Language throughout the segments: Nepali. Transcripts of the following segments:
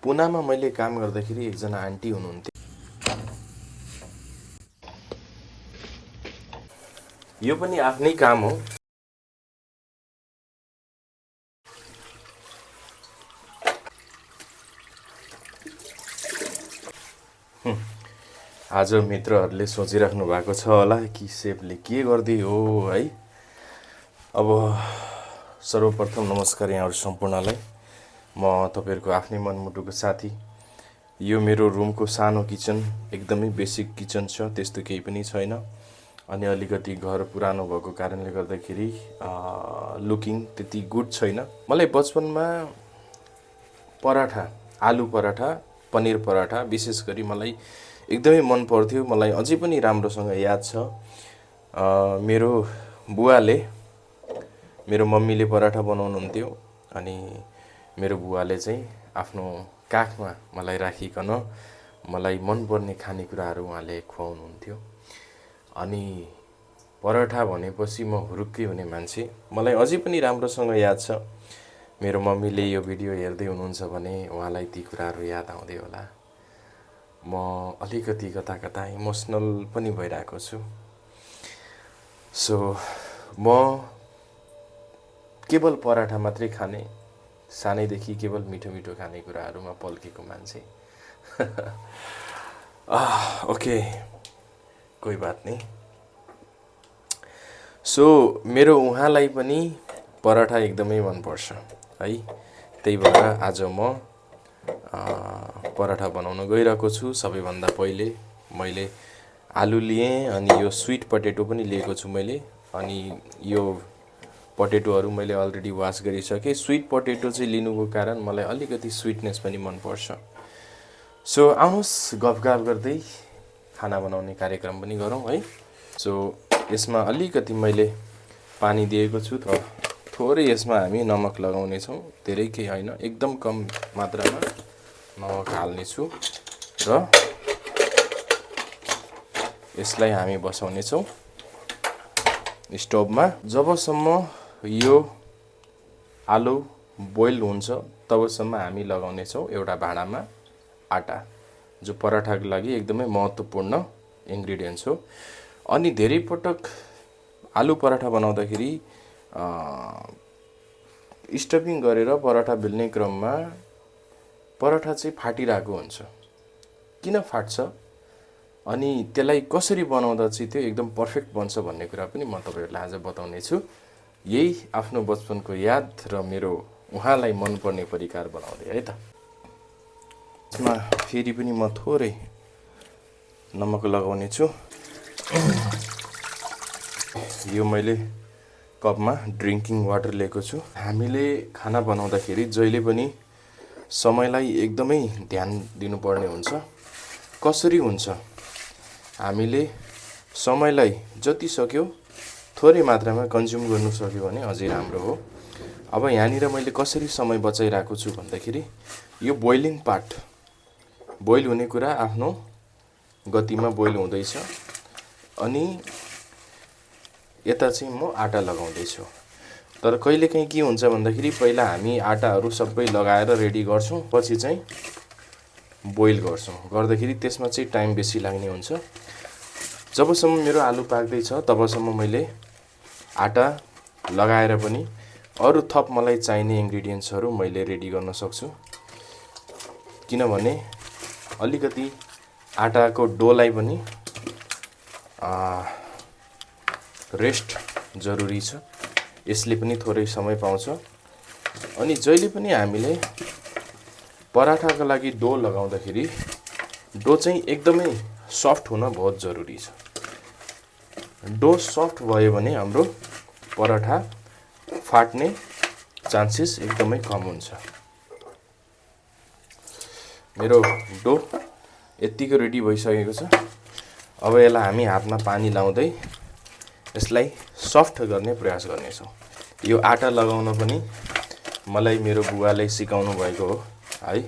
पुनामा मैले काम गर्दाखेरि एकजना आन्टी हुनुहुन्थ्यो। यो पनि आफ्नै काम हो। आज मित्रहरूले सोचिराख्नु भएको छ होला कि सेफले के गर्दै हो है। अब सर्वप्रथम नमस्कार यहाँहरू सम्पूर्णलाई। म तपाईहरुको आफ्नै मनमुटुको साथी। यो मेरो रुमको सानो किचन, एकदमै बेसिक किचन छ, त्यस्तो केही पनि छैन। अनि अलिकति घर पुरानो भएको कारणले गर्दाखेरि लुकिङ त्यति गुड छैन। मलाई बचपनमा पराठा, आलु पराठा, पनिर पराठा विशेष गरी मलाई एकदमै मन पर्थ्यो। मलाई अझै पनि राम्रोसँग याद छ। मेरो बुवाले, मेरो मम्मीले पराठा बनाउनुहुन्थ्यो अनि मेरो बुवाले चाहिँ आफ्नो काखमा मलाई राखिकन मलाई मनपर्ने खानेकुराहरू उहाँले खुवाउनुहुन्थ्यो। अनि पराठा भनेपछि म हुरुक्कै हुने मान्छे। मलाई अझै पनि राम्रोसँग याद छ। मेरो मम्मीले यो भिडियो हेर्दै हुनुहुन्छ भने उहाँलाई ती कुराहरू याद आउँदै होला। म अलिकति कता कता इमोसनल पनि भइरहेको छु। सो म केवल पराठा मात्रै खाने, सानैदेखि केवल मिठो मिठो खानेकुराहरूमा पल्केको मान्छे। ओके, कोही बात नहीं। सो मेरो उहाँलाई पनि पराठा एकदमै मनपर्छ है। त्यही भएर आज म पराठा बनाउन गइरहेको छु। सबैभन्दा पहिले मैले आलु लिएँ अनि यो स्वीट पोटेटो पनि लिएको छु मैले। अनि यो पोटेटोहरू मैले अलरेडी वाश गरिसकेँ। स्वीट पोटेटो चाहिँ लिनुको कारण मलाई अलिकति स्वीटनेस पनि मनपर्छ। सो आउनुहोस् गफगाफ गर्दै खाना बनाउने कार्यक्रम पनि गरौँ है। सो यसमा अलिकति मैले पानी दिएको छु र थोरै यसमा हामी नमक लगाउने छौँ। धेरै केही हैन, एकदम कम मात्रामा नमक हाल्ने छु र यसलाई हामी बसाउने छौँ स्टोभमा। जबसम्म यो आलु बोइल हुन्छ तबसम्म हामी लगाउने छौँ एउटा भाँडामा आटा, जो पराठाको लागि एकदमै महत्त्वपूर्ण इन्ग्रेडियन्ट्स हो। अनि धेरै पटक आलु पराठा बनाउँदाखेरि स्टफिङ गरेर पराठा बेल्ने क्रममा पराठा चाहिँ फाटिरहेको हुन्छ। किन फाट्छ अनि त्यसलाई कसरी बनाउँदा चाहिँ त्यो एकदम पर्फेक्ट बन्छ भन्ने कुरा पनि म तपाईहरुलाई आज बताउने छु। यही आफ्नो बचपनको याद र मेरो उहाँलाई मनपर्ने परिकार बनाउँदै है त। यसमा फेरि पनि म थोरै नमक लगाउने छु। यो मैले कपमा ड्रिङ्किङ वाटर लिएको छु। हामीले खाना बनाउँदाखेरि जहिले पनि समयलाई एकदमै ध्यान दिनुपर्ने हुन्छ। कसरी हुन्छ? हामीले समयलाई जति सक्यो थोरै मात्रामा कन्ज्युम गर्नु सक्यो भने अझै राम्रो हो। अब यहाँनिर मैले कसरी समय बचाइरहेको छु भन्दाखेरि यो बोइलिङ पार्ट, बोइल हुने कुरा आफ्नो गतिमा बोइल हुँदैछ। अनि यता चाहिँ म आटा लगाउँदैछु। तर कहिलेकाहीँ के हुन्छ भन्दाखेरि पहिला हामी आटाहरू सबै लगाएर रेडी गर्छौँ, पछि चाहिँ बोइल गर्छौँ। गर्दाखेरि त्यसमा चाहिँ टाइम बेसी लाग्ने हुन्छ। जबसम्म मेरो आलु पाक्दै छ तबसम्म मैले आटा लगाएर पनि अरू थप मलाई चाहिने इन्ग्रेडियन्ट्सहरू मैले रेडी गर्न सक्छु। किनभने अलिकति आटाको डोलाई पनि रेस्ट जरुरी छ। यसले पनि थोरै समय पाउँछ। अनि जहिले पनि हामीले पराठाको लागि डो लगाउँदाखेरि डो चाहिँ एकदमै सफ्ट हुन बहुत जरुरी छ। डो सफ्ट भयो भने हाम्रो पराठा फाट्ने चान्सेस एकदमै कम हुन्छ। मेरो डो यतिको रेडी भइसकेको छ। अब यसलाई हामी हातमा पानी लाउँदै यसलाई सफ्ट गर्ने प्रयास गर्नेछौँ। यो आटा लगाउन पनि मलाई मेरो बुवाले सिकाउनु भएको हो है।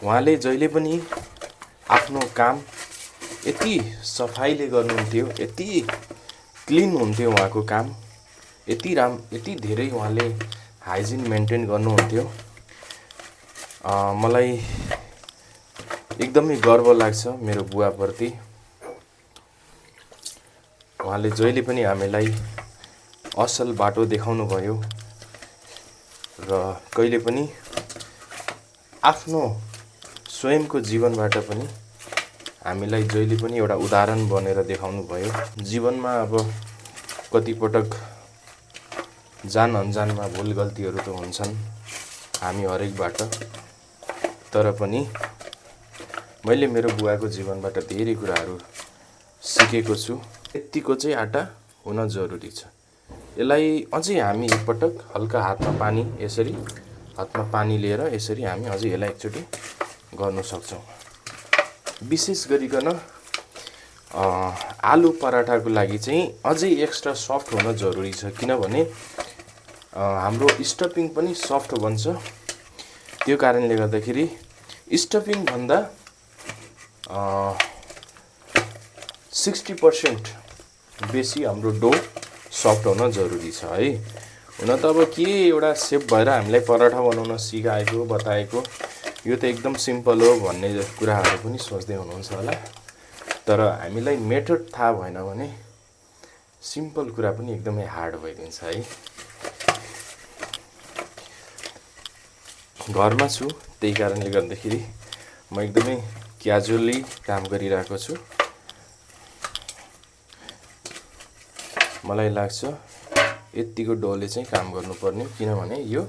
उहाँले जहिले पनि आफ्नो काम यति सफाइले गर्नुहुन्थ्यो, यति क्लिन हुन्थ्यो उहाँको काम, यति धेरै उहाँले हाइजिन मेन्टेन गर्नुहुन्थ्यो। मलाई एकदमै गर्व लाग्छ मेरो बुवाप्रति। उहाँले जहिले पनि हामीलाई असल बाटो देखाउनु भयो र कहिले पनि आफ्नो स्वयंको जीवनबाट पनि हामीलाई जहिले पनि एउटा उदाहरण बनेर देखाउनु भयो। जीवनमा अब कतिपटक जान अनजानमा भुल गल्तीहरू त हुन्छन् हामी हरेकबाट, तर पनि मैले मेरो बुवाको जीवनबाट धेरै कुराहरू सिकेको छु। यतिको चाहिँ आटा हुन जरुरी छ। यसलाई अझै हामी एकपटक हल्का हातमा पानी लिएर यसरी हामी अझै यसलाई एकचोटि गर्न सक्छौँ। विशेष गरिकन आलु पराठाको लागि चाहिँ अझै एक्स्ट्रा सफ्ट हुन जरुरी छ, किनभने हाम्रो स्टफिङ पनि सफ्ट बन्छ। त्यो कारणले गर्दाखेरि स्टफिङ भन्दा 60% बेसी हाम्रो डो सफ्ट हुन जरुरी छ है। हुन त अब के एउटा सेफ भएर हामीलाई पराठा बनाउन सिकाएको बताएको यो त एकदम सिम्पल हो भन्ने कुराहरू पनि सोच्दै हुनुहुन्छ होला, तर हामीलाई मेथड थाहा भएन भने सिम्पल कुरा पनि एकदमै हार्ड भइदिन्छ है। घरमा छु, त्यही कारणले गर्दाखेरि म एकदमै क्याजुअली काम गरिरहेको छु। मलाई लाग्छ यतिको डोले चाहिँ काम गर्नुपर्ने, किनभने यो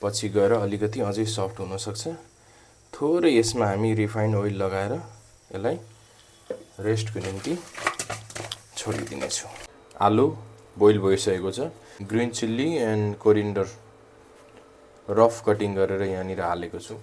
पछि गएर अलिकति अझै सफ्ट हुन सक्छ। थोरै यसमा हामी रिफाइन्ड ओइल लगाएर यसलाई रेस्टको निम्ति छोडिदिनेछौँ। आलु बोइल भइसकेको छ। Green chilli and coriander rough cutting गरेर यहाँनिर हालेको छु।